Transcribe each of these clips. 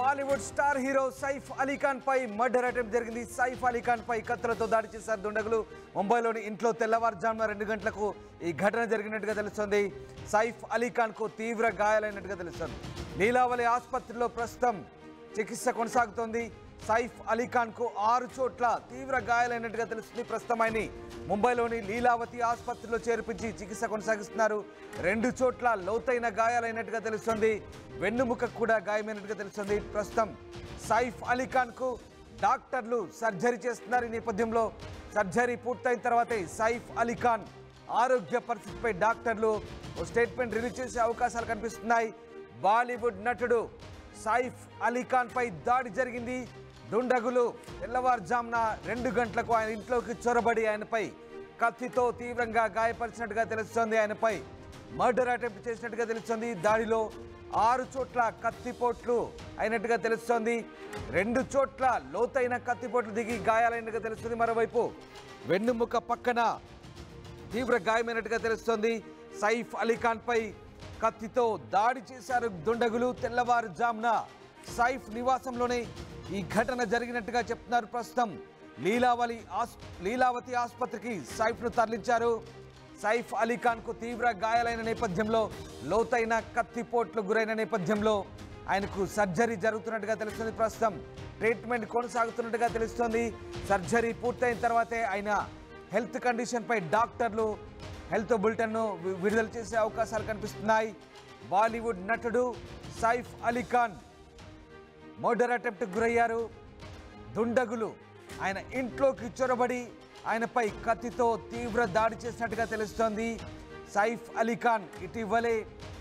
Bollywood star hero Saif Ali Khan పై murder attempt జరిగింది. సైఫ్ అలీ ఖాన్ పై కత్తులతో దాడి చేశారు దుండగులు. ముంబైలోని ఇంట్లో తెల్లవారుజామున 2 గంటలకు ఈ ఘటన జరిగినట్టుగా తెలుస్తోంది. సైఫ్ అలీ ఖాన్ కు తీవ్ర గాయాలైనట్టుగా తెలుస్తోంది. లీలావతి ఆసుపత్రిలో ప్రస్తుతం చికిత్స కొనసాగుతోంది. సైఫ్ అలీ ఖాన్ కు 6 చోట్ల తీవ్ర గాయాలైనట్టుగా తెలుస్తుంది. ప్రస్తుతం ఆయన ముంబైలోని లీలావతి ఆసుపత్రిలో చేర్పించి చికిత్స కొనసాగిస్తున్నారు. 2 చోట్ల లోతైన గాయాలైనట్టుగా తెలుస్తుంది. వెన్నుముక కూడా గాయమైనట్టుగా తెలుస్తుంది. ప్రస్తుతం సైఫ్ అలీ ఖాన్ కు డాక్టర్లు సర్జరీ చేస్తున్నారు. ఈ నేపథ్యంలో సర్జరీ పూర్తయిన తర్వాతే సైఫ్ అలీ ఖాన్ ఆరోగ్య పరిస్థితిపై డాక్టర్లు స్టేట్మెంట్ రిలీజ్ చేసే అవకాశాలు కనిపిస్తున్నాయి. బాలీవుడ్ నటుడు సైఫ్ అలీ ఖాన్ పై దాడి జరిగింది. దుండగులు తెల్లవారుజామున 2 గంటలకు ఆయన ఇంట్లోకి చొరబడి ఆయనపై కత్తితో తీవ్రంగా గాయపరిచినట్టుగా తెలుస్తోంది. ఆయనపై మర్డర్ అటెంప్ట్ చేసినట్టుగా తెలుస్తోంది. దాడిలో 6 చోట్ల కత్తిపోట్లు అయినట్టుగా తెలుస్తోంది. 2 చోట్ల లోతైన కత్తిపోట్లు దిగి గాయాలైనట్టుగా తెలుస్తుంది. మరోవైపు వెన్నుముక పక్కన తీవ్ర గాయమైనట్టుగా తెలుస్తోంది. సైఫ్ అలీ ఖాన్ పై కత్తితో దాడి చేశారు దుండగులు. తెల్లవారుజామున సైఫ్ నివాసంలోనే ఈ ఘటన జరిగినట్టుగా చెప్తున్నారు. ప్రస్తుతం లీలావతి ఆసుపత్రికి సైఫ్ను తరలించారు. సైఫ్ అలీ ఖాన్ కు తీవ్ర గాయాలైన నేపథ్యంలో లోతైన కత్తిపోట్లు గురైన నేపథ్యంలో ఆయనకు సర్జరీ జరుగుతున్నట్టుగా తెలుస్తుంది. ప్రస్తుతం ట్రీట్మెంట్ కొనసాగుతున్నట్టుగా తెలుస్తోంది. సర్జరీ పూర్తయిన తర్వాతే ఆయన హెల్త్ కండిషన్ పై డాక్టర్లు హెల్త్ బులెటిన్ను విడుదల చేసే అవకాశాలు కనిపిస్తున్నాయి. బాలీవుడ్ నటుడు సైఫ్ అలీ ఖాన్ మర్డర్ అటెంప్ట్ గురయ్యారు. దుండగులు ఆయన ఇంట్లోకి చొరబడి ఆయనపై కత్తితో తీవ్ర దాడి చేసినట్టుగా తెలుస్తోంది. సైఫ్ అలీ ఖాన్ ఇటీవలే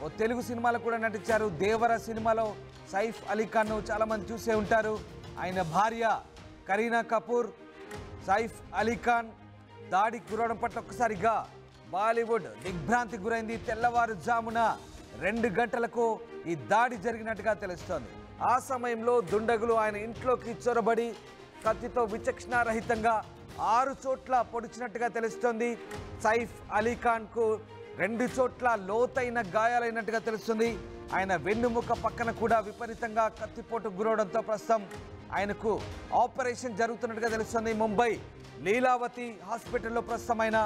ఓ తెలుగు సినిమాలో కూడా నటించారు. దేవర సినిమాలో సైఫ్ అలీ ఖాన్ను చాలామంది చూసే ఉంటారు. ఆయన భార్య కరీనా కపూర్ సైఫ్ అలీ ఖాన్ దాడికి గురవడం పట్ల ఒక్కసారిగా బాలీవుడ్ దిగ్భ్రాంతి గురైంది. తెల్లవారుజామున 2 గంటలకు ఈ దాడి జరిగినట్టుగా తెలుస్తోంది. ఆ సమయంలో దుండగులు ఆయన ఇంట్లోకి చొరబడి కత్తితో విచక్షణారహితంగా 6 చోట్ల పొడిచినట్టుగా తెలుస్తోంది. సైఫ్ అలీ ఖాన్ కు 2 చోట్ల లోతైన గాయాలైనట్టుగా తెలుస్తుంది. ఆయన వెన్నుముక పక్కన కూడా విపరీతంగా కత్తిపోటు గురవడంతో ప్రస్తుతం ఆయనకు ఆపరేషన్ జరుగుతున్నట్టుగా తెలుస్తుంది. ముంబై లీలావతి హాస్పిటల్లో ప్రస్తుతం ఆయన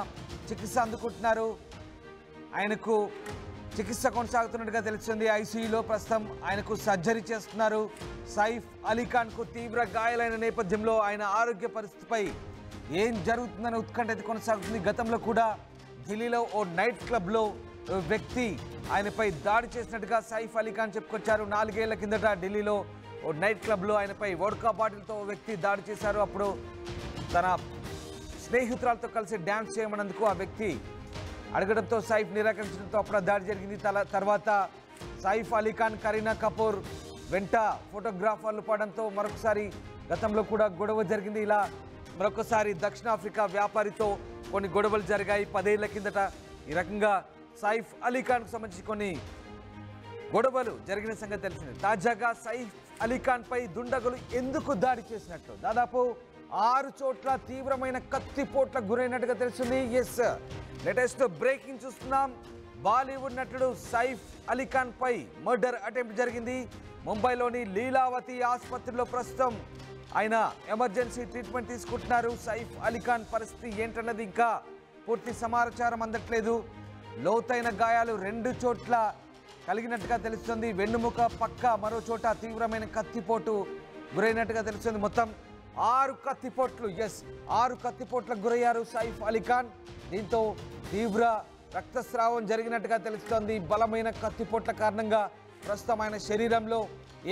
చికిత్స అందుకుంటున్నారు. ఆయనకు చికిత్స కొనసాగుతున్నట్టుగా తెలుస్తుంది. ఐసీయూలో ప్రస్తుతం ఆయనకు సర్జరీ చేస్తున్నారు. సైఫ్ అలీ ఖాన్ కు తీవ్ర గాయాలైన నేపథ్యంలో ఆయన ఆరోగ్య పరిస్థితిపై ఏం జరుగుతుందనే ఉత్కంఠ కొనసాగుతుంది. గతంలో కూడా ఢిల్లీలో ఓ నైట్ క్లబ్లో వ్యక్తి ఆయనపై దాడి చేసినట్టుగా సైఫ్ అలీ ఖాన్ చెప్పుకొచ్చారు. 4 ఏళ్ల కిందట ఢిల్లీలో ఓ నైట్ క్లబ్లో ఆయనపై వోడ్కా బాటిల్తో వ్యక్తి దాడి చేశారు. అప్పుడు తన స్నేహితురాలతో కలిసి డ్యాన్స్ చేయమన్నందుకు ఆ వ్యక్తి అడగడంతో సైఫ్ నిరాకరించడంతో అప్పుడు దాడి జరిగింది. తర్వాత సైఫ్ అలీ ఖాన్ కరీనా కపూర్ వెంట ఫోటోగ్రాఫర్లు పడడంతో మరొకసారి గతంలో కూడా గొడవ జరిగింది. ఇలా మరొకసారి దక్షిణాఫ్రికా వ్యాపారితో కొన్ని గొడవలు జరిగాయి 10 ఏళ్ల కిందట. ఈ రకంగా సైఫ్ అలీ ఖాన్కు సంబంధించి కొన్ని గొడవలు జరిగిన సంగతి తెలిసింది. తాజాగా సైఫ్ అలీ ఖాన్ పై దుండగులు ఎందుకు దాడి చేసినట్లు దాదాపు 6 చోట్ల తీవ్రమైన కత్తిపోట్ల గురైనట్టుగా తెలుస్తుంది. ఎస్, లేటెస్ట్ బ్రేకింగ్ చూస్తున్నాం. బాలీవుడ్ నటుడు సైఫ్ అలీ ఖాన్ పై మర్డర్ అటెంప్ట్ జరిగింది. ముంబైలోని లీలావతి ఆసుపత్రిలో ప్రస్తుతం ఆయన ఎమర్జెన్సీ ట్రీట్మెంట్ తీసుకుంటున్నారు. సైఫ్ అలీ ఖాన్ పరిస్థితి ఏంటన్నది ఇంకా పూర్తి సమాచారం అందట్లేదు. లోతైన గాయాలు 2 చోట్ల కలిగినట్టుగా తెలుస్తుంది. వెన్నుముక పక్క మరో చోట తీవ్రమైన కత్తిపోటు గురైనట్టుగా తెలుస్తుంది. మొత్తం 6 కత్తిపోట్లు 6 కత్తిపోట్లకు గురయ్యారు సైఫ్ అలీ ఖాన్. దీంతో తీవ్ర రక్తస్రావం జరిగినట్టుగా తెలుస్తోంది. బలమైన కత్తిపోట్ల కారణంగా ప్రస్తుతం ఆయన శరీరంలో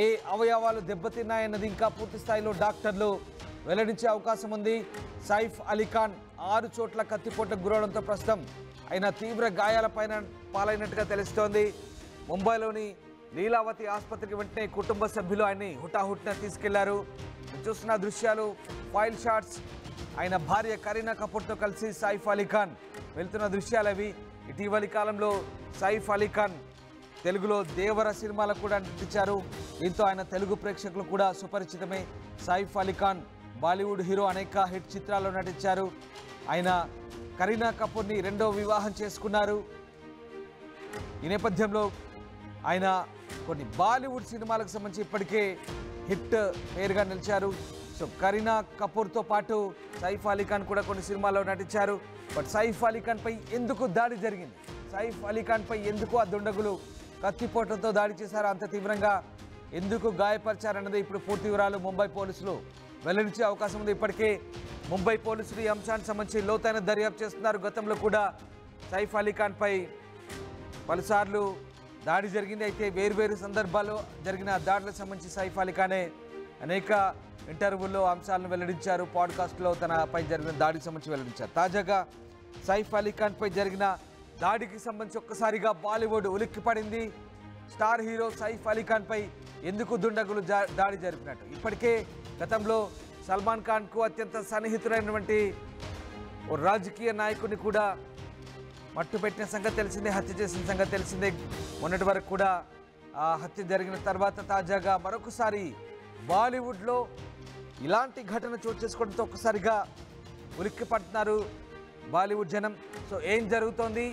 ఏ అవయవాలు దెబ్బతిన్నాయన్నది ఇంకా పూర్తి స్థాయిలో డాక్టర్లు వెల్లడించే అవకాశం ఉంది. సైఫ్ అలీ ఖాన్ 6 చోట్ల కత్తిపోట్లకు గురవడంతో ప్రస్తుతం ఆయన తీవ్ర గాయాల పాలైనట్టుగా తెలుస్తోంది. ముంబైలోని లీలావతి ఆసుపత్రికి వెంటనే కుటుంబ సభ్యులు ఆయన్ని హుటాహుటిన తీసుకెళ్లారు. చూస్తున్న దృశ్యాలు ఫైల్ షాట్స్. ఆయన భార్య కరీనా కపూర్తో కలిసి సైఫ్ అలీ ఖాన్ వెళ్తున్న దృశ్యాలు అవి. ఇటీవలి కాలంలో సైఫ్ అలీ ఖాన్ తెలుగులో దేవర సినిమాలో కూడా నటించారు. దీంతో ఆయన తెలుగు ప్రేక్షకులు కూడా సుపరిచితమే. సైఫ్ అలీ ఖాన్ బాలీవుడ్ హీరో, అనేక హిట్ చిత్రాల్లో నటించారు. ఆయన కరీనా కపూర్ని 2వ వివాహం చేసుకున్నారు. ఈ నేపథ్యంలో ఆయన కొన్ని బాలీవుడ్ సినిమాలకు సంబంధించి ఇప్పటికే హిట్ పేరుగా నిలిచారు. సో కరీనా కపూర్తో పాటు సైఫ్ అలీ ఖాన్ కూడా కొన్ని సినిమాల్లో నటించారు. బట్ సైఫ్ అలీ ఖాన్పై ఎందుకు దాడి జరిగింది, సైఫ్ అలీ ఖాన్పై ఎందుకు ఆ దుండగులు కత్తిపోట్లతో దాడి చేశారు, అంత తీవ్రంగా ఎందుకు గాయపరిచారన్నది ఇప్పుడు పూర్తి వివరాలు ముంబై పోలీసులు వెల్లడించే అవకాశం ఉంది. ఇప్పటికే ముంబై పోలీసులు ఈ అంశానికి సంబంధించి లోతైన దర్యాప్తు చేస్తున్నారు. గతంలో కూడా సైఫ్ అలీ ఖాన్పై పలుసార్లు దాడి జరిగింది. అయితే వేర్వేరు సందర్భాల్లో జరిగిన దాడులకు సంబంధించి సైఫ్ అలీ ఖానే అనేక ఇంటర్వ్యూల్లో అంశాలను వెల్లడించారు. పాడ్కాస్ట్లో తనపై జరిగిన దాడికి సంబంధించి వెల్లడించారు. తాజాగా సైఫ్ అలీ ఖాన్పై జరిగిన దాడికి సంబంధించి ఒక్కసారిగా బాలీవుడ్ ఉలిక్కిపడింది. స్టార్ హీరో సైఫ్ అలీ ఖాన్పై ఎందుకు దుండగులు దాడి జరిపినట్టు ఇప్పటికే గతంలో సల్మాన్ ఖాన్కు అత్యంత సన్నిహితుడైనటువంటి ఓ రాజకీయ నాయకుడిని కూడా మట్టుపెట్టిన సంగతి తెలిసిందే, హత్య చేసిన సంగతి తెలిసిందే. మొన్నటి వరకు కూడా ఆ హత్య జరిగిన తర్వాత తాజాగా మరొకసారి బాలీవుడ్లో ఇలాంటి ఘటన చోటు చేసుకోవడంతో ఒక్కసారిగా ఉలిక్కి పడుతున్నారు బాలీవుడ్ జనం. సో ఏం జరుగుతోంది,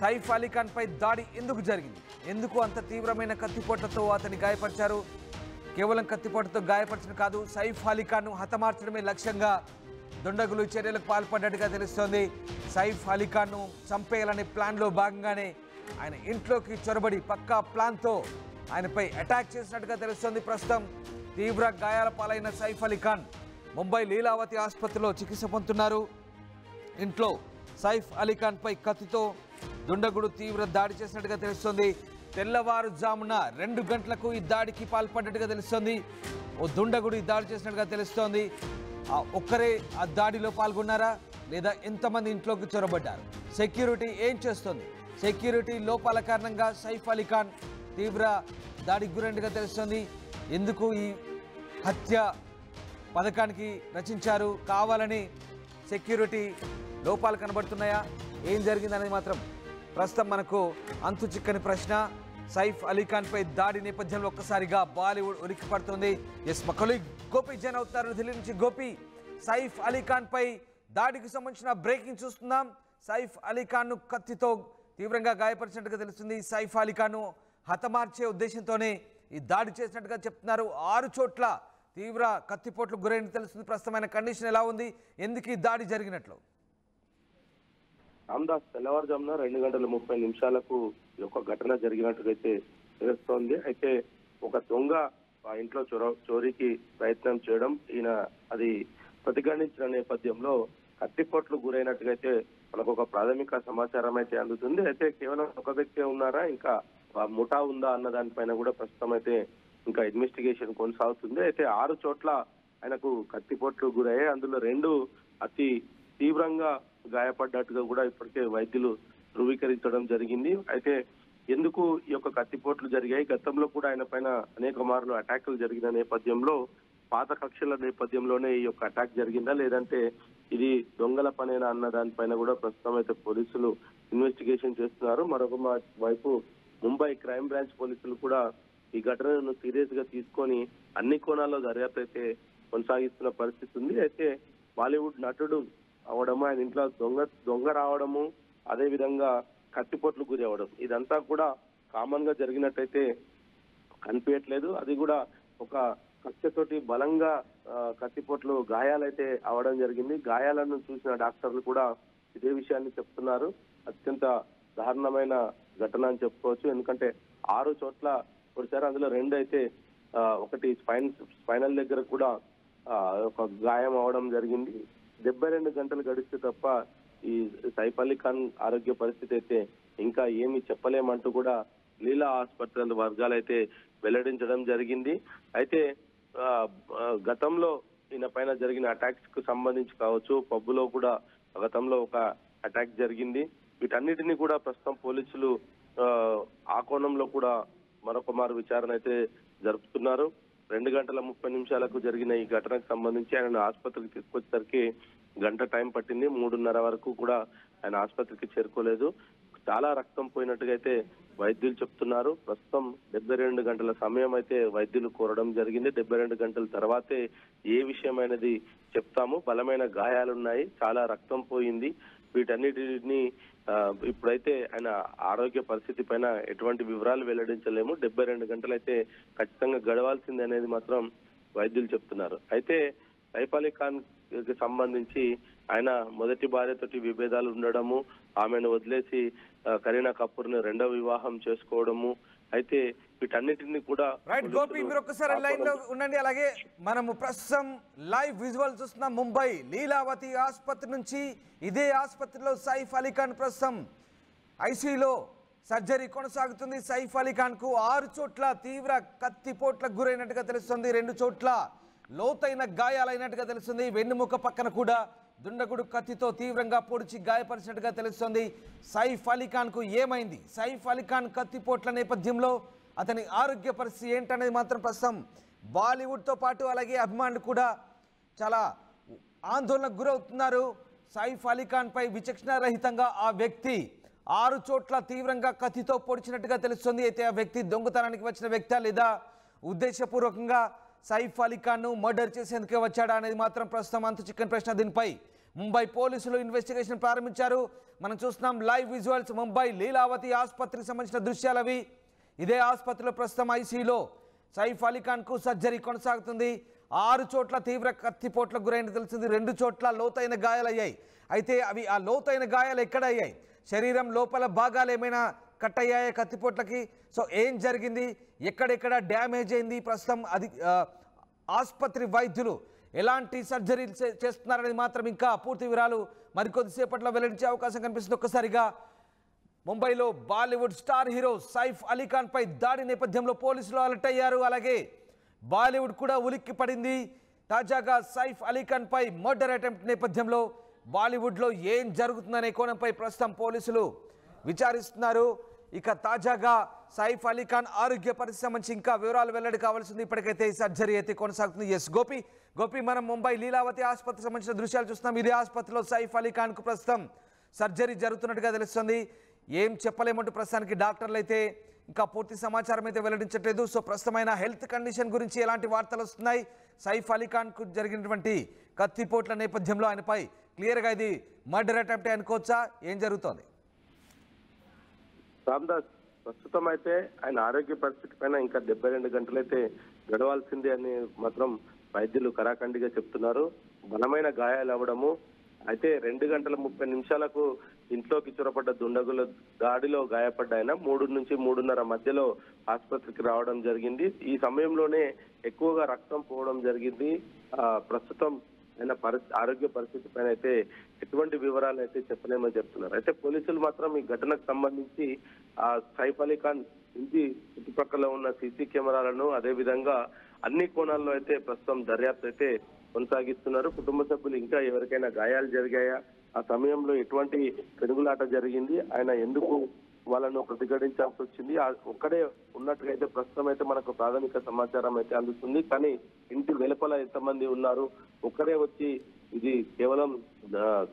సైఫ్ అలీ ఖాన్పై దాడి ఎందుకు జరిగింది, ఎందుకు అంత తీవ్రమైన కత్తిపోట్లతో అతన్ని గాయపరిచారు, కేవలం కత్తిపోట్లతో గాయపరచడం కాదు, సైఫ్ అలీ ఖాన్ను హతమార్చడమే లక్ష్యంగా దుండగులు చర్యలకు పాల్పడ్డట్టుగా తెలుస్తోంది. సైఫ్ అలీ ఖాన్ను చంపేయాలనే ప్లాన్లో భాగంగానే ఆయన ఇంట్లోకి చొరబడి పక్కా ప్లాన్తో ఆయనపై అటాక్ చేసినట్టుగా తెలుస్తోంది. ప్రస్తుతం తీవ్ర గాయాల పాలైన సైఫ్ అలీ ఖాన్ ముంబై లీలావతి ఆసుపత్రిలో చికిత్స పొందుతున్నారు. ఇంట్లో సైఫ్ అలీ ఖాన్పై కత్తితో దుండగుడు తీవ్ర దాడి చేసినట్టుగా తెలుస్తోంది. తెల్లవారుజామున 2 గంటలకు ఈ దాడికి పాల్పడ్డట్టుగా తెలుస్తోంది. ఓ దుండగుడు ఈ దాడి చేసినట్టుగా తెలుస్తోంది. ఒక్కరే ఆ దాడిలో పాల్గొన్నారా లేదా ఎంతమంది ఇంట్లోకి చొరబడ్డారు, సెక్యూరిటీ ఏం చేస్తుంది, సెక్యూరిటీ లోపాల కారణంగా సైఫ్ అలీ ఖాన్ తీవ్ర దాడికి గురైనట్టుగా తెలుస్తోంది. ఎందుకు ఈ హత్య పథకానికి రచించారు, కావాలని సెక్యూరిటీ లోపాలు కనబడుతున్నాయా, ఏం జరిగిందనేది మాత్రం ప్రస్తుతం మనకు అంతు చిక్కని ప్రశ్న. సైఫ్ అలీ ఖాన్పై దాడి నేపథ్యంలో ఒక్కసారిగా బాలీవుడ్ ఉలిక్కి పడుతుంది. ఎస్ మా కొలీగ్ గోపి జైన్ అవుతారు ఢిల్లీ నుంచి. గోపి, సైఫ్ అలీ ఖాన్పై దాడికి సంబంధించిన బ్రేకింగ్ చూస్తున్నాం. సైఫ్ అలీ ఖాన్ను కత్తితో తీవ్రంగా గాయపరిచినట్టుగా తెలుస్తుంది. సైఫ్ అలీ ఖాన్ను హతమార్చే ఉద్దేశంతోనే ఈ దాడి చేసినట్టుగా చెప్తున్నారు. 6 చోట్ల తీవ్ర కత్తిపోట్లు గురైన తెలుస్తుంది. ప్రస్తుతమైన కండిషన్ ఎలా ఉంది, ఎందుకు ఈ దాడి జరిగినట్లు? రామ్దాస్ తెల్లవారుజామున 2:30 ఈ యొక్క ఘటన జరిగినట్టుగైతే తెలుస్తోంది. అయితే ఒక దొంగ ఆ ఇంట్లో చోరీకి ప్రయత్నం చేయడం, ఈయన అది ప్రతిఘటించిన నేపథ్యంలో కత్తిపోట్లు గురైనట్టుగైతే మనకు ఒక ప్రాథమిక సమాచారం అయితే అందుతుంది. అయితే కేవలం ఒక వ్యక్తి ఉన్నారా, ఇంకా ముఠా ఉందా అన్న దానిపైన కూడా ప్రస్తుతం అయితే ఇంకా ఇన్వెస్టిగేషన్ కొనసాగుతుంది. అయితే 6 చోట్ల ఆయనకు కత్తిపోట్లు గురయ్యాయి. అందులో 2 అతి తీవ్రంగా గాయపడ్డట్టుగా కూడా ఇప్పటికే వైద్యులు ధృవీకరించడం జరిగింది. అయితే ఎందుకు ఈ యొక్క కత్తిపోట్లు జరిగాయి, గతంలో కూడా ఆయన పైన అనేక మార్లు అటాకులు జరిగిన నేపథ్యంలో పాత కక్షల నేపథ్యంలోనే ఈ యొక్క అటాక్ జరిగిందా, లేదంటే ఇది దొంగల పనేనా అన్న దానిపైన కూడా ప్రస్తుతం అయితే పోలీసులు ఇన్వెస్టిగేషన్ చేస్తున్నారు. మరొక వైపు ముంబై క్రైమ్ బ్రాంచ్ పోలీసులు కూడా ఈ ఘటనను సీరియస్ గా తీసుకొని అన్ని కోణాల్లో దర్యాప్తు అయితే కొనసాగిస్తున్న పరిస్థితి ఉంది. అయితే బాలీవుడ్ నటుడు అవడము, ఆయన ఇంట్లో దొంగ రావడము, అదే విధంగా కత్తిపోట్లు గురి అవ్వడం, ఇదంతా కూడా కామన్ గా జరిగినట్టయితే కనిపించట్లేదు. అది కూడా ఒక కత్తితోటి బలంగా కత్తిపోట్లు గాయాలైతే అవడం జరిగింది. గాయాలను చూసిన డాక్టర్లు కూడా ఇదే విషయాన్ని చెప్తున్నారు. అత్యంత దారుణమైన ఘటన అని చెప్పుకోవచ్చు. ఎందుకంటే 6 చోట్ల పొడిచారు. అందులో 2 అయితే ఒకటి స్పైనల్ దగ్గర కూడా ఒక గాయం అవడం జరిగింది. 72 గంటలు గడిస్తే తప్ప ఈ సైఫ్ అలీ ఖాన్ ఆరోగ్య పరిస్థితి అయితే ఇంకా ఏమి చెప్పలేమంటూ కూడా లీలా ఆసుపత్రి వర్గాలైతే వెల్లడించడం జరిగింది. అయితే గతంలో ఈయన పైన జరిగిన అటాక్స్ కు సంబంధించి కావచ్చు, పబ్బులో కూడా గతంలో ఒక అటాక్ జరిగింది. వీటన్నిటిని కూడా ప్రస్తుతం పోలీసులు ఆ కోణంలో కూడా మరొక మారు విచారణ అయితే జరుపుతున్నారు. 2:30 జరిగిన ఈ ఘటనకు సంబంధించి ఆయన ఆసుపత్రికి తీసుకొచ్చేసరికి గంట టైం పట్టింది. 3:30 వరకు కూడా ఆయన ఆసుపత్రికి చేరుకోలేదు. చాలా రక్తం పోయినట్టుగా అయితే వైద్యులు చెప్తున్నారు. ప్రస్తుతం 72 గంటల సమయం అయితే వైద్యులు కోరడం జరిగింది. 72 గంటల తర్వాతే ఏ విషయమైనది చెప్తాము. బలమైన గాయాలున్నాయి, చాలా రక్తం పోయింది, వీటన్నిటిని ఇప్పుడైతే ఆయన ఆరోగ్య పరిస్థితి పైన ఎటువంటి వివరాలు వెల్లడించలేము. 72 గంటలైతే ఖచ్చితంగా గడవాల్సింది అనేది మాత్రం వైద్యులు చెప్తున్నారు. అయితే సైఫ్ అలీ ఖాన్ కి సంబంధించి ఆయన మొదటి భార్యతోటి విభేదాలు ఉండడము, ఆమెను వదిలేసి కరీనా కపూర్ ని రెండవ వివాహం చేసుకోవడము, అయితే వీటన్నిటిని కూడా రైట్ గోపి, మీరు ఒక్కసారి లైన్ లో ఉండండి. అలాగే మనము ప్రస్తుతం లైవ్ విజువల్ చూస్తున్నాం. ముంబై లీలావతి ఆసుపత్రి నుంచి. ఇదే ఆసుపత్రిలో సైఫ్ అలీ ఖాన్ ప్రస్తుతం ఐసీయూలో సర్జరీ కొనసాగుతుంది. సైఫ్ అలీ ఖాన్ కు 6 చోట్ల తీవ్ర కత్తిపోట్లకు గురైనట్టుగా తెలుస్తుంది. 2 చోట్ల లోతైన గాయాలైనట్టుగా తెలుస్తుంది. వెన్నుముక పక్కన కూడా దుండగుడు కత్తితో తీవ్రంగా పొడిచి గాయపరిచినట్టుగా తెలుస్తుంది. సైఫ్ అలీ ఖాన్ కు ఏమైంది? సైఫ్ అలీ ఖాన్ కత్తిపోట్ల నేపథ్యంలో అతని ఆరోగ్య పరిస్థితి ఏంటనేది మాత్రం ప్రస్తుతం బాలీవుడ్తో పాటు అలాగే అభిమానులు కూడా చాలా ఆందోళనకు గురవుతున్నారు. సైఫ్ అలీ ఖాన్ పై విచక్షణారహితంగా ఆ వ్యక్తి 6 చోట్ల తీవ్రంగా కత్తితో పొడిచినట్టుగా తెలుస్తుంది. అయితే ఆ వ్యక్తి దొంగతనానికి వచ్చిన వ్యక్తి లేదా ఉద్దేశపూర్వకంగా సైఫ్ అలీ ఖాన్ను మర్డర్ చేసేందుకే వచ్చాడా అనేది మాత్రం ప్రస్తుతం అంతు చిక్కని ప్రశ్న. దీనిపై ముంబై పోలీసులు ఇన్వెస్టిగేషన్ ప్రారంభించారు. మనం చూస్తున్నాం లైవ్ విజువల్స్. ముంబై లీలావతి ఆసుపత్రికి సంబంధించిన దృశ్యాలు అవి. ఇదే ఆసుపత్రిలో ప్రస్తుతం ఐసీయూలో సైఫ్ అలీ ఖాన్కు సర్జరీ కొనసాగుతుంది. 6 చోట్ల తీవ్ర కత్తిపోట్లకు గురైన తెలిసింది. 2 చోట్ల లోతైన గాయాలయ్యాయి. అయితే అవి ఆ లోతైన గాయాలు ఎక్కడ అయ్యాయి? శరీరం లోపల భాగాలు ఏమైనా కట్ అయ్యాయా కత్తిపోట్లకి? సో ఏం జరిగింది? ఎక్కడెక్కడ డ్యామేజ్ అయింది? ప్రస్తుతం అది ఆసుపత్రి వైద్యులు ఎలాంటి సర్జరీ చేస్తున్నారనేది మాత్రం ఇంకా పూర్తి వివరాలు మరికొద్దిసేపట్లో వెల్లడించే అవకాశం కనిపిస్తుంది. ఒక్కసారిగా ముంబైలో బాలీవుడ్ స్టార్ హీరో సైఫ్ అలీ ఖాన్ పై దాడి నేపథ్యంలో పోలీసులు అలర్ట్ అయ్యారు. అలాగే బాలీవుడ్ కూడా ఉలిక్కి పడింది. తాజాగా సైఫ్ అలీ ఖాన్ పై మర్డర్ అటెంప్ట్ నేపథ్యంలో బాలీవుడ్లో ఏం జరుగుతుందనే కోణంపై ప్రస్తుతం పోలీసులు విచారిస్తున్నారు. ఇక తాజాగా సైఫ్ అలీ ఖాన్ ఆరోగ్య పరిస్థితి సంబంధించి ఇంకా వివరాలు వెల్లడి కావాల్సింది. ఇప్పటికైతే ఈ సర్జరీ అయితే కొనసాగుతుంది. ఎస్ గోపి, మనం ముంబై లీలావతి ఆసుపత్రికి సంబంధించిన దృశ్యాలు చూస్తున్నాం. ఇదే ఆసుపత్రిలో సైఫ్ అలీ ఖాన్కు ప్రస్తుతం సర్జరీ జరుగుతున్నట్టుగా తెలుస్తుంది. ఏం చెప్పలేమంటూ ప్రస్తుతానికి డాక్టర్లు అయితే ఇంకా పూర్తి సమాచారం అయితే వెల్లడించట్లేదు. సో ప్రస్తుతమైన హెల్త్ కండిషన్ గురించి ఎలాంటి వార్తలు వస్తున్నాయి? సైఫ్ అలీ ఖాన్కు జరిగినటువంటి కత్తిపోట్ల నేపథ్యంలో ఆయనపై క్లియర్గా ఇది మర్డర్ అటెంప్ట్ అనుకోవచ్చా? ఏం జరుగుతోంది? రామ్దాస్, ప్రస్తుతం అయితే ఆయన ఆరోగ్య పరిస్థితి పైన ఇంకా 72 గంటలైతే గడవాల్సిందే అని మాత్రం వైద్యులు కరాఖండిగా చెప్తున్నారు. బలమైన గాయాలు అవ్వడము, అయితే 2 గంటల 30 నిమిషాలకు ఇంట్లోకి చొరపడ్డ దుండగుల దాడిలో గాయపడ్డ ఆయన 3 నుంచి 3:30 మధ్యలో ఆసుపత్రికి రావడం జరిగింది. ఈ సమయంలోనే ఎక్కువగా రక్తం పోవడం జరిగింది. ప్రస్తుతం ఆయన ఆరోగ్య పరిస్థితి పైన అయితే ఎటువంటి వివరాలు అయితే చెప్పలేమని చెప్తున్నారు. అయితే పోలీసులు మాత్రం ఈ ఘటనకు సంబంధించి సైఫ్ అలీ ఖాన్ ఇంటి చుట్టుపక్కల ఉన్న సీసీ కెమెరాలను అదే విధంగా అన్ని కోణాల్లో అయితే ప్రస్తుతం దర్యాప్తు అయితే కొనసాగిస్తున్నారు. కుటుంబ సభ్యులు ఇంకా ఎవరికైనా గాయాలు జరిగాయా, ఆ సమయంలో ఎటువంటి పెనుగులాట జరిగింది, ఆయన ఎందుకు వాళ్ళను ప్రతిఘటించాల్సి వచ్చింది, ఒక్కడే ఉన్నట్టుగా అయితే ప్రస్తుతం అయితే మనకు ప్రాథమిక సమాచారం అయితే అందుతుంది. కానీ ఇంటి వెలుపల ఎంతమంది ఉన్నారు, ఒక్కడే వచ్చి ఇది కేవలం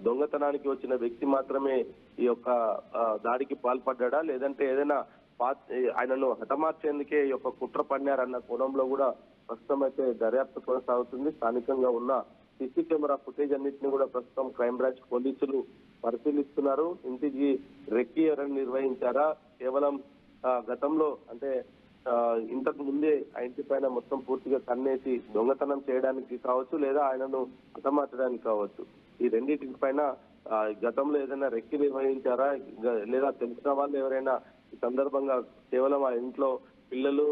దొంగతనానికి వచ్చిన వ్యక్తి మాత్రమే ఈ యొక్క దాడికి పాల్పడ్డా, లేదంటే ఏదైనా ఆయనను హతమార్చేందుకే ఈ యొక్క కుట్ర పన్నారన్న కోణంలో కూడా ప్రస్తుతం అయితే దర్యాప్తు కొనసాగుతుంది. స్థానికంగా ఉన్న సీసీ కెమెరా ఫుటేజ్ అన్నింటినీ కూడా ప్రస్తుతం క్రైమ్ బ్రాంచ్ పోలీసులు పరిశీలిస్తున్నారు. ఇంటికి రెక్కి ఎవరైనా నిర్వహించారా, కేవలం గతంలో అంటే ఇంతకు ముందే ఆ ఇంటి పైన మొత్తం పూర్తిగా కన్నేసి దొంగతనం చేయడానికి కావచ్చు, లేదా ఆయనను హతమార్చడానికి కావచ్చు, ఈ రెండింటి పైన గతంలో ఏదైనా రెక్కి నిర్వహించారా, లేదా తెలిసిన వాళ్ళు ఎవరైనా ఈ సందర్భంగా కేవలం ఆ ఇంట్లో పిల్లలు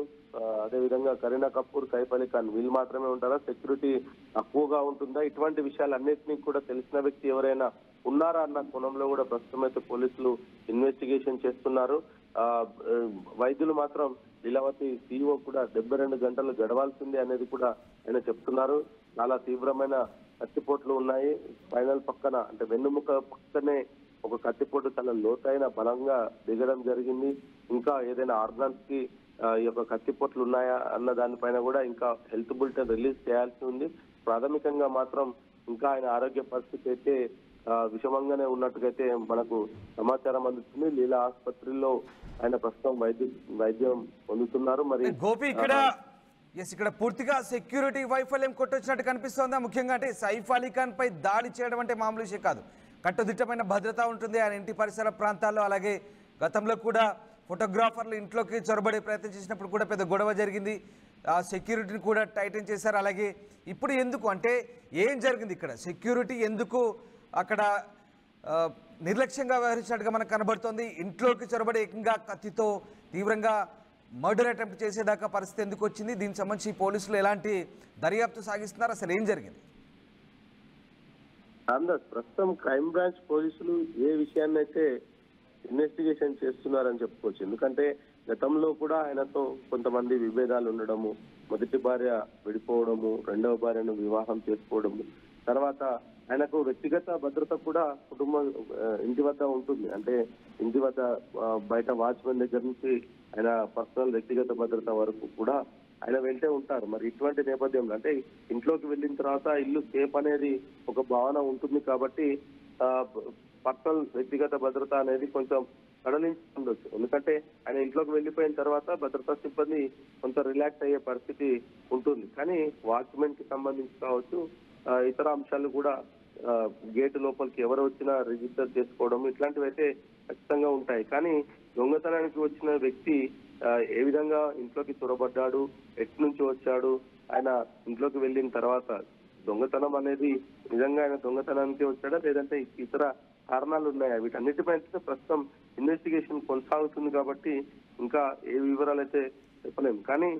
అదేవిధంగా కరీనా కపూర్, సైఫ్ అలీ ఖాన్ వీళ్ళు మాత్రమే ఉంటారా, సెక్యూరిటీ తక్కువగా ఉంటుందా, ఇటువంటి విషయాలన్నింటినీ కూడా తెలిసిన వ్యక్తి ఎవరైనా ఉన్నారా అన్న కోణంలో కూడా ప్రస్తుతం అయితే పోలీసులు ఇన్వెస్టిగేషన్ చేస్తున్నారు. వైద్యులు మాత్రం లీలావతి సీఈఓ కూడా 72 గంటలు గడవాల్సిందే అనేది కూడా ఆయన చెప్తున్నారు. చాలా తీవ్రమైన కత్తిపోట్లు ఉన్నాయి. స్పైనల్ పక్కన అంటే వెన్నుముక పక్కనే ఒక కత్తిపోటు చాలా లోతైన బలంగా దిగడం జరిగింది. ఇంకా ఏదైనా ఆర్గాన్స్ కి ఈ యొక్క కత్తిపోట్లు ఉన్నాయా అన్న దానిపైన కూడా ఇంకా హెల్త్ బులెటిన్ రిలీజ్ చేయాల్సి ఉంది. ప్రాథమికంగా మాత్రం ఇంకా ఆయన ఆరోగ్య పరిస్థితి అయితే విషమంగానే ఉన్నట్టుగైతే మనకు సమాచారం అందుతుంది. లీలా ఆసుపత్రిలో ఆయన ప్రస్తుతం వైద్యం పొందుతున్నారు. మరి గోపి ఇక్కడ పూర్తిగా సెక్యూరిటీ వైఫల్యం కొట్టొచ్చినట్టు కనిపిస్తోందా? ముఖ్యంగా అంటే సైఫ్ అలీ ఖాన్ పై దాడి చేయడం అంటే మామూలు విషయం కాదు. కట్టుదిట్టమైన భద్రత ఉంటుంది ఆయన ఇంటి పరిసర ప్రాంతాల్లో. అలాగే గతంలో కూడా ఫోటోగ్రాఫర్లు ఇంట్లోకి చొరబడే ప్రయత్నం చేసినప్పుడు కూడా పెద్ద గొడవ జరిగింది. ఆ సెక్యూరిటీని కూడా టైటన్ చేశారు. అలాగే ఇప్పుడు ఎందుకు అంటే ఏం జరిగింది ఇక్కడ, సెక్యూరిటీ ఎందుకు అక్కడ నిర్లక్ష్యంగా వ్యవహరించినట్టుగా మనకు కనబడుతోంది. ఇంట్లోకి చొరబడి ఏకంగా కత్తితో తీవ్రంగా మర్డర్ అటెంప్ట్ చేసేదాకా పరిస్థితి ఎందుకు వచ్చింది, దీనికి సంబంధించి పోలీసులు ఎలాంటి దర్యాప్తు సాగిస్తున్నారు, అసలు ఏం జరిగింది? ప్రస్తుతం క్రైమ్ బ్రాంచ్ పోలీసులు ఏ విషయాన్ని అయితే ఇన్వెస్టిగేషన్ చేస్తున్నారని చెప్పుకోవచ్చు. ఎందుకంటే గతంలో కూడా ఆయనతో కొంతమంది విభేదాలు ఉండడము, మొదటి భార్య విడిపోవడము, రెండవ భార్యను వివాహం చేసుకోవడము, తర్వాత ఆయనకు వ్యక్తిగత భద్రత కూడా కుటుంబం ఇంటి వద్ద ఉంటుంది. అంటే ఇంటి వద్ద బయట వాచ్మెన్ దగ్గర నుంచి ఆయన పర్సనల్ వ్యక్తిగత భద్రత వరకు కూడా ఆయన వెంటే ఉంటారు. మరి ఇటువంటి నేపథ్యంలో అంటే ఇంట్లోకి వెళ్ళిన తర్వాత ఇల్లు సేఫ్ అనేది ఒక భావన ఉంటుంది కాబట్టి పర్సనల్ వ్యక్తిగత భద్రత అనేది కొంచెం సడలించి ఉండొచ్చు. ఎందుకంటే ఆయన ఇంట్లోకి వెళ్ళిపోయిన తర్వాత భద్రతా సిబ్బంది కొంత రిలాక్స్ అయ్యే పరిస్థితి ఉంటుంది. కానీ వాచ్మెన్ కి సంబంధించి కావచ్చు, ఇతర అంశాలు కూడా గేటు లోపలికి ఎవరు వచ్చినా రిజిస్టర్ చేసుకోవడం ఇట్లాంటివి అయితే ఖచ్చితంగా ఉంటాయి. కానీ దొంగతనానికి వచ్చిన వ్యక్తి ఏ విధంగా ఇంట్లోకి చొరబడ్డాడు, ఎటు నుంచి వచ్చాడు, ఆయన ఇంట్లోకి వెళ్ళిన తర్వాత దొంగతనం అనేది నిజంగా ఆయన దొంగతనానికి వచ్చాడా లేదంటే ఇతర కారణాలు ఉన్నాయా, వీటన్నిటిపై ప్రస్తుతం ఇన్వెస్టిగేషన్ కొనసాగుతుంది కాబట్టి ఇంకా ఏ వివరాలు అయితే చెప్పలేము. కానీ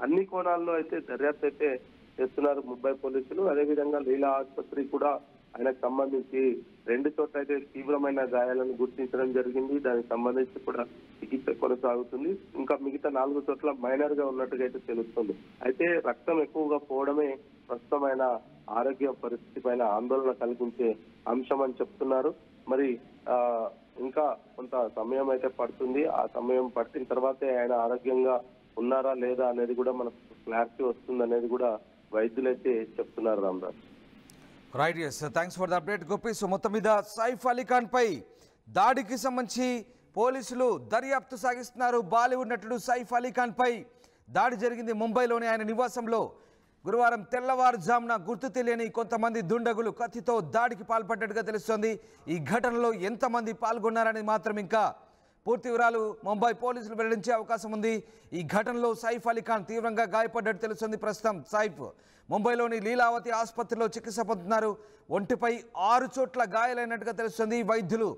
అన్ని కోణాల్లో అయితే దర్యాప్తు అయితే చేస్తున్నారు ముంబై పోలీసులు. అదేవిధంగా లీలా ఆసుపత్రి కూడా ఆయనకు సంబంధించి 2 చోట్ల అయితే తీవ్రమైన గాయాలను గుర్తించడం జరిగింది. దానికి సంబంధించి కూడా చికిత్స కొనసాగుతుంది. ఇంకా మిగతా 4 చోట్ల మైనర్ గా ఉన్నట్టుగా అయితే తెలుస్తుంది. అయితే రక్తం ఎక్కువగా పోవడమే ప్రస్తుతం ఆయన ఆరోగ్య పరిస్థితి పైన ఆందోళన కలిగించే అంశం అని చెప్తున్నారు. మరి ఇంకా కొంత సమయం అయితే పడుతుంది. ఆ సమయం పట్టిన తర్వాతే ఆయన ఆరోగ్యంగా ఉన్నారా లేదా అనేది కూడా మనకు క్లారిటీ వస్తుంది అనేది కూడా వైద్యులైతే చెప్తున్నారు. Ramaraj, right, yes, thanks for the update Gopi. So మొత్తం మీద సైఫ్ అలీ ఖాన్ పై దాడికి సంబంధించి పోలీసులు దర్యాప్తు సాగిస్తున్నారు. బాలీవుడ్ నటుడు సైఫ్ అలీ ఖాన్ పై దాడి జరిగింది ముంబైలోని ఆయన నివాసంలో. గురువారం తెల్లవారుజామున గుర్తు తెలియని కొంతమంది దుండగులు కత్తితో దాడికి పాల్పడ్డట్టుగా తెలుస్తోంది. ఈ ఘటనలో ఎంతమంది పాల్గొన్నారని మాత్రం ఇంకా పూర్తి వివరాలు ముంబై పోలీసులు వెల్లడించే అవకాశం ఉంది. ఈ ఘటనలో సైఫ్ అలీ ఖాన్ తీవ్రంగా గాయపడ్డట్టు తెలుస్తుంది. ప్రస్తుతం సైఫ్ ముంబైలోని లీలావతి ఆసుపత్రిలో చికిత్స పొందుతున్నారు. ఒంటిపై 6 చోట్ల గాయాలైనట్టుగా తెలుస్తుంది. వైద్యులు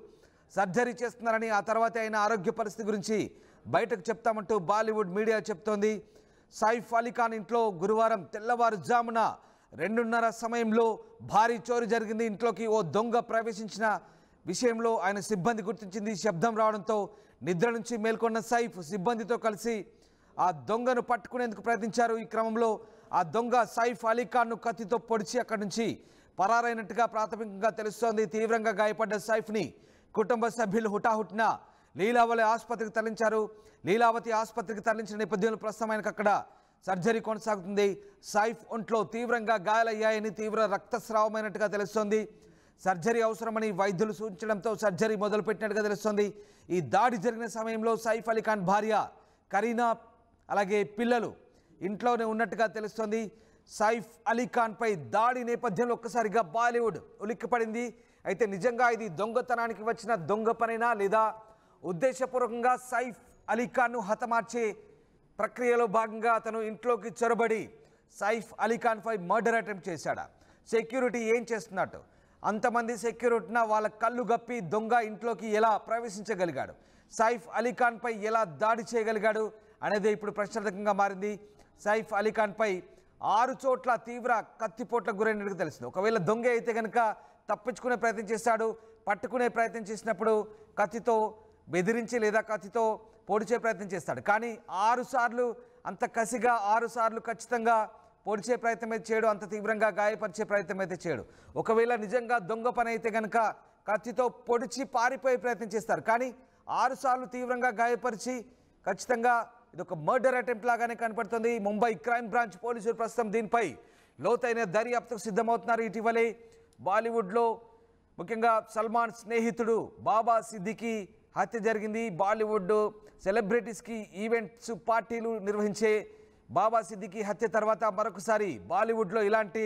సర్జరీ చేస్తున్నారని, ఆ తర్వాత ఆయన ఆరోగ్య పరిస్థితి గురించి బయటకు చెప్తామంటూ బాలీవుడ్ మీడియా చెప్తోంది. సైఫ్ అలీ ఖాన్ ఇంట్లో గురువారం తెల్లవారుజామున 2:30 సమయంలో భారీ చోరీ జరిగింది. ఇంట్లోకి ఓ దొంగ ప్రవేశించిన విషయంలో ఆయన సిబ్బంది గుర్తించింది. శబ్దం రావడంతో నిద్ర నుంచి మేల్కొన్న సైఫ్ సిబ్బందితో కలిసి ఆ దొంగను పట్టుకునేందుకు ప్రయత్నించారు. ఈ క్రమంలో ఆ దొంగ సైఫ్ అలీ ఖాన్ను కత్తితో పొడిచి అక్కడి నుంచి పరారైనట్టుగా ప్రాథమికంగా తెలుస్తోంది. తీవ్రంగా గాయపడ్డ సైఫ్ని కుటుంబ సభ్యులు హుటాహుటిన లీలావతి ఆసుపత్రికి తరలించారు. లీలావతి ఆసుపత్రికి తరలించిన నేపథ్యంలో ప్రస్తుతం ఆయనకు అక్కడ సర్జరీ కొనసాగుతుంది. సైఫ్ ఒంట్లో తీవ్రంగా గాయాలయ్యాయని, తీవ్ర రక్తస్రావమైనట్టుగా తెలుస్తోంది. సర్జరీ అవసరమని వైద్యులు సూచించడంతో సర్జరీ మొదలుపెట్టినట్టుగా తెలుస్తోంది. ఈ దాడి జరిగిన సమయంలో సైఫ్ అలీ ఖాన్ భార్య కరీనా అలాగే పిల్లలు ఇంట్లోనే ఉన్నట్టుగా తెలుస్తోంది. సైఫ్ అలీ ఖాన్ పై దాడి నేపథ్యంలో ఒక్కసారిగా బాలీవుడ్ ఉలిక్కిపడింది. అయితే నిజంగా ఇది దొంగతనానికి వచ్చిన దొంగ పనైనా లేదా ఉద్దేశపూర్వకంగా సైఫ్ అలీ ఖాన్ను హతమార్చే ప్రక్రియలో భాగంగా అతను ఇంట్లోకి చొరబడి సైఫ్ అలీ ఖాన్ పై మర్డర్ అటెంప్ట్ చేశాడా? సెక్యూరిటీ ఏం చేస్తున్నట్టు? అంతమంది సెక్యూరిటీన వాళ్ళ కళ్ళు గప్పి దొంగ ఇంట్లోకి ఎలా ప్రవేశించగలిగాడు? సైఫ్ అలీ ఖాన్ పై ఎలా దాడి చేయగలిగాడు అనేది ఇప్పుడు ప్రశ్నార్థకంగా మారింది. సైఫ్ అలీ ఖాన్ పై 6 చోట్ల తీవ్ర కత్తిపోట్లకు గురైనట్టుగా తెలిసింది. ఒకవేళ దొంగ అయితే కనుక తప్పించుకునే ప్రయత్నం చేశాడు. పట్టుకునే ప్రయత్నం చేసినప్పుడు కత్తితో బెదిరించి లేదా కత్తితో పొడిచే ప్రయత్నం చేస్తాడు. కానీ 6 సార్లు అంత కసిగా 6 సార్లు ఖచ్చితంగా పొడిచే ప్రయత్నం అయితే చేయడు, అంత తీవ్రంగా గాయపరిచే ప్రయత్నం అయితే చేయడు. ఒకవేళ నిజంగా దొంగ పని అయితే కనుక కత్తితో పొడిచి పారిపోయే ప్రయత్నం చేస్తారు. కానీ 6 సార్లు తీవ్రంగా గాయపరిచి ఖచ్చితంగా ఇది ఒక మర్డర్ అటెంప్ట్ లాగానే కనపడుతుంది. ముంబై క్రైమ్ బ్రాంచ్ పోలీసులు ప్రస్తుతం దీనిపై లోతైన దర్యాప్తుకు సిద్ధమవుతున్నారు. ఇటీవలే బాలీవుడ్లో ముఖ్యంగా సల్మాన్ స్నేహితుడు బాబా సిద్దికీ హత్య జరిగింది. బాలీవుడ్ సెలబ్రిటీస్కి ఈవెంట్స్ పార్టీలు నిర్వహించే బాబా సిద్దికీ హత్య తర్వాత మరొకసారి బాలీవుడ్లో ఇలాంటి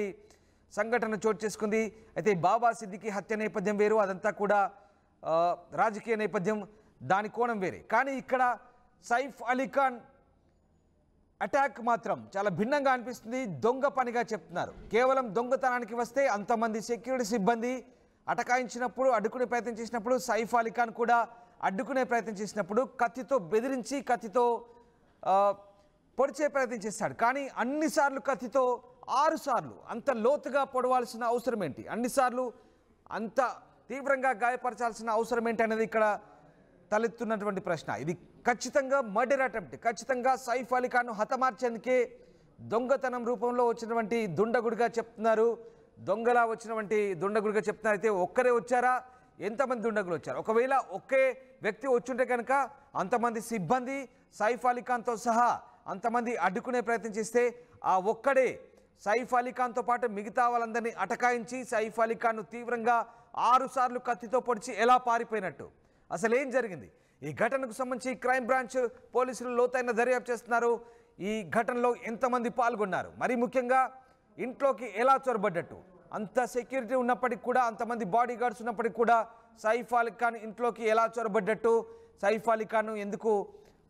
సంఘటన చోటు చేసుకుంది. అయితే బాబా సిద్దికి హత్య నేపథ్యం వేరు, అదంతా కూడా రాజకీయ నేపథ్యం, దాని కోణం వేరే. కానీ ఇక్కడ సైఫ్ అలీ ఖాన్ అటాక్ మాత్రం చాలా భిన్నంగా అనిపిస్తుంది. దొంగ పనిగా చెప్తున్నారు. కేవలం దొంగతనానికి వస్తే అంతమంది సెక్యూరిటీ సిబ్బంది అటకాయించినప్పుడు, అడ్డుకునే ప్రయత్నం చేసినప్పుడు, సైఫ్ అలీ ఖాన్ కూడా అడ్డుకునే ప్రయత్నం చేసినప్పుడు కత్తితో బెదిరించి, కత్తితో పొడిచే ప్రయత్నం చేస్తాడు. కానీ అన్నిసార్లు కత్తితో 6 సార్లు అంత లోతుగా పొడవాల్సిన అవసరం ఏంటి, అన్నిసార్లు అంత తీవ్రంగా గాయపరచాల్సిన అవసరం ఏంటి అనేది ఇక్కడ తలెత్తున్నటువంటి ప్రశ్న. ఇది ఖచ్చితంగా మర్డర్ అటెంప్ట్. ఖచ్చితంగా సైఫ్ అలీ ఖాన్ను హతమార్చేందుకే దొంగతనం రూపంలో వచ్చినటువంటి దుండగుడిగా చెప్తున్నారు. దొంగలా వచ్చినటువంటి దుండగుడిగా చెప్తున్నారు. అయితే ఒక్కరే వచ్చారా, ఎంతమంది దుండగులు వచ్చారు? ఒకవేళ ఒకే వ్యక్తి వచ్చుంటే కనుక అంతమంది సిబ్బంది సైఫ్ అలీ ఖాన్తో సహా అంతమంది అడ్డుకునే ప్రయత్నం చేస్తే ఆ ఒక్కడే సైఫ్ అలీ ఖాన్తో పాటు మిగతా వాళ్ళందరినీ అటకాయించి సైఫ్ అలీ ఖాన్ను తీవ్రంగా 6 సార్లు కత్తితో పొడిచి ఎలా పారిపోయినట్టు? అసలు ఏం జరిగింది? ఈ ఘటనకు సంబంధించి క్రైమ్ బ్రాంచ్ పోలీసులు లోతైన దర్యాప్తు చేస్తున్నారు. ఈ ఘటనలో ఎంతమంది పాల్గొన్నారు, మరి ముఖ్యంగా ఇంట్లోకి ఎలా చొరబడ్డట్టు? అంత సెక్యూరిటీ ఉన్నప్పటికీ కూడా, అంతమంది బాడీ గార్డ్స్ ఉన్నప్పటికీ కూడా సైఫ్ అలీ ఖాన్ ఇంట్లోకి ఎలా చొరబడ్డట్టు, సైఫ్ అలీ ఖాన్ను ఎందుకు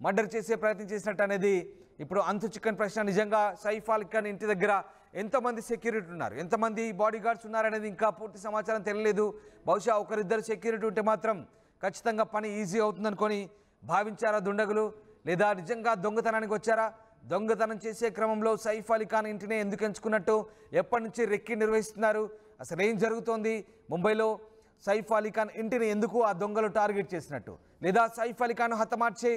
మర్డర్ చేసే ప్రయత్నం చేసినట్టు అనేది ఇప్పుడు అంతు చిక్కని ప్రశ్న. నిజంగా సైఫ్ అలీ ఖాన్ ఇంటి దగ్గర ఎంతమంది సెక్యూరిటీ ఉన్నారు, ఎంతమంది బాడీ గార్డ్స్ ఉన్నారనేది ఇంకా పూర్తి సమాచారం తెలియలేదు. బహుశా ఒకరిద్దరు సెక్యూరిటీ ఉంటే మాత్రం ఖచ్చితంగా పని ఈజీ అవుతుందనుకొని భావించారా దుండగులు, లేదా నిజంగా దొంగతనానికి వచ్చారా? దొంగతనం చేసే క్రమంలో సైఫ్ అలీ ఖాన్ ఇంటిని ఎందుకు ఎంచుకున్నట్టు, ఎప్పటి నుంచి రెక్కి నిర్వహిస్తున్నారు, అసలు ఏం జరుగుతోంది? ముంబైలో సైఫ్ అలీ ఖాన్ ఇంటిని ఎందుకు ఆ దొంగలు టార్గెట్ చేసినట్టు, లేదా సైఫ్ అలీ ఖాన్ హతమార్చే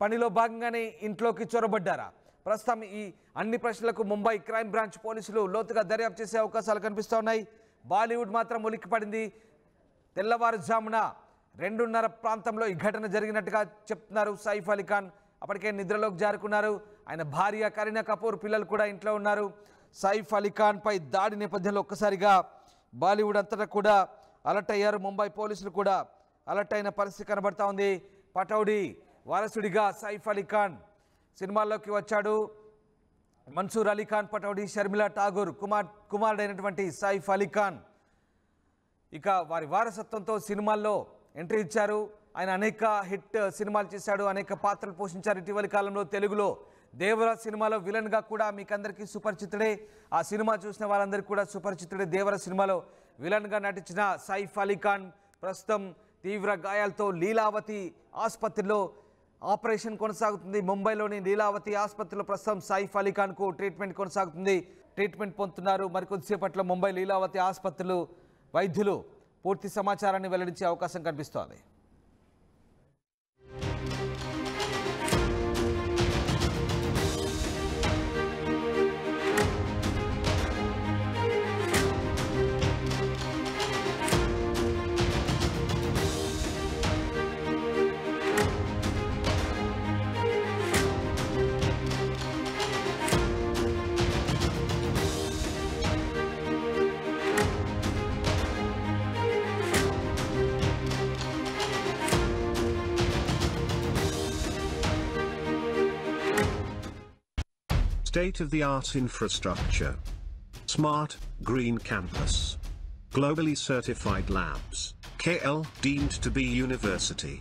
పనిలో భాగంగానే ఇంట్లోకి చొరబడ్డారా? ప్రస్తుతం ఈ అన్ని ప్రశ్నలకు ముంబై క్రైమ్ బ్రాంచ్ పోలీసులు లోతుగా దర్యాప్తు చేసే అవకాశాలు కనిపిస్తూ ఉన్నాయి. బాలీవుడ్ మాత్రం ఉలిక్కిపడింది. తెల్లవారుజామున 2:30 ప్రాంతంలో ఈ ఘటన జరిగినట్టుగా చెప్తున్నారు సైఫ్ అలీ ఖాన్. అప్పటికే నిద్రలోకి జారుకున్నారు. ఆయన భార్య కరీనా కపూర్, పిల్లలు కూడా ఇంట్లో ఉన్నారు. సైఫ్ అలీ ఖాన్ పై దాడి నేపథ్యంలో ఒక్కసారిగా బాలీవుడ్ అంతటా కూడా అలర్ట్ అయ్యారు. ముంబై పోలీసులు కూడా అలర్ట్ అయిన పరిస్థితి కనబడతా ఉంది. పటౌడీ వారసుడిగా సైఫ్ అలీ ఖాన్ సినిమాల్లోకి వచ్చాడు. మన్సూర్ అలీ ఖాన్ పటౌడీ, షర్మిలా ఠాగూర్ కుమారుడైనటువంటి సైఫ్ అలీ ఖాన్ ఇక వారి వారసత్వంతో సినిమాల్లో ఎంట్రీ ఇచ్చారు. ఆయన అనేక హిట్ సినిమాలు చేశాడు, అనేక పాత్రలు పోషించారు. ఇటీవలి కాలంలో తెలుగులో దేవర సినిమాలో విలన్గా కూడా మీకు అందరికీ సుపరిచితుడే. ఆ సినిమా చూసిన వాళ్ళందరికీ కూడా సుపరిచితుడే. దేవర సినిమాలో విలన్గా నటించిన సైఫ్ అలీ ఖాన్ ప్రస్తుతం తీవ్ర గాయాలతో లీలావతి ఆసుపత్రిలో ఆపరేషన్ కొనసాగుతుంది. ముంబైలోని లీలావతి ఆసుపత్రిలో ప్రస్తుతం సైఫ్ అలీ ఖాన్కు ట్రీట్మెంట్ కొనసాగుతుంది. ట్రీట్మెంట్ పొందుతున్నారు. మరికొద్దిసేపట్లో ముంబై లీలావతి ఆసుపత్రులు వైద్యులు పూర్తి సమాచారాన్ని వెల్లడించే అవకాశం కనిపిస్తోంది. State-of-the-art infrastructure. Smart, green campus. Globally certified labs. KL deemed to be university.